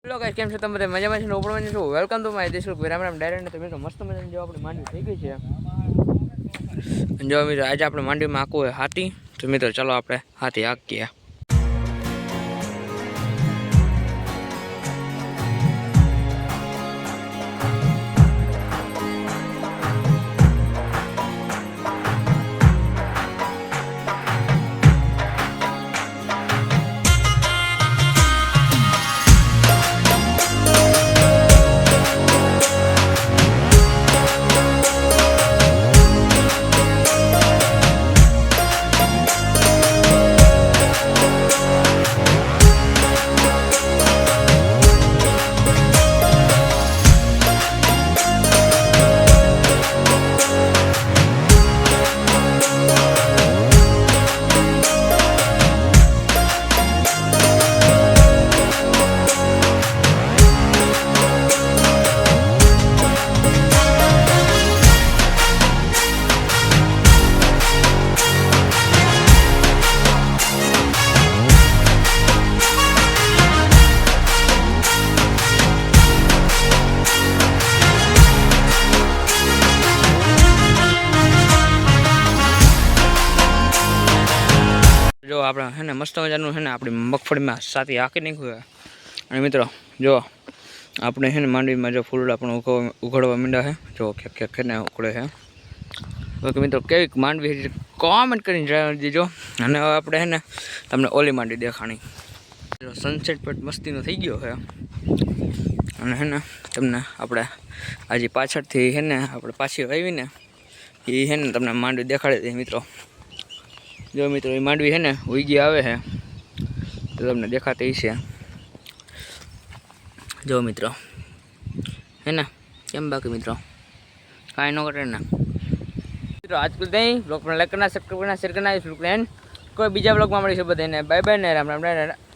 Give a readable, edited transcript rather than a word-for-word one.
Hello guys, કેમ છો તમે બધા? મજામાં છો? ઉપરમાં છો? વેલકમ ટુ માય દેશ. રામ રામ ડાયરેક્ટ તો મિત્રો મસ્ત મજાની જો આપણી માંડવી થઈ ગઈ છે. જો મિત્રો આજે આપણે માંડવીમાં આખું હોય હાથી. તો મિત્રો ચાલો આપણે હાથી હાંકીએ. જો આપણે છે ને મસ્ત મજાનું છે ને આપણી મગફળીમાં સાથી હાંકી નાખ્યું. અને મિત્રો જો આપણે છે ને માંડવીમાં જો ફૂલ આપણું ઉઘડવા માંડ્યા છે. જો ખેક ને ઉકળે છે. ઓકે મિત્રો, કેવી માંડવી કોમેન્ટ કરીને જણાવી દેજો. અને હવે આપણે છે ને તમને ઓલી માંડવી દેખાણી. જો સનસેટ પેટ મસ્તીનો થઈ ગયો છે. અને છે ને તમને આપણે આજે પાછળથી છે ને આપણે પાછી આવીને એ છે ને તમને માંડવી દેખાડી દઈએ મિત્રો. જો મિત્રો એ માંડવી છે ને ઉગી આવે છે તો તમને દેખાતી છે. જો મિત્રો હે ને કેમ બાકી મિત્રો કાંઈ ન કરે ને મિત્રો. આજકલ નહીં બ્લોગ પણ લાઈક કરના, સબસ્ક્રાઈબ કરના, શેર કરના. કોઈ બીજા બ્લોગમાં મળીશું બધાને. બાય બાય ને રામ રામ.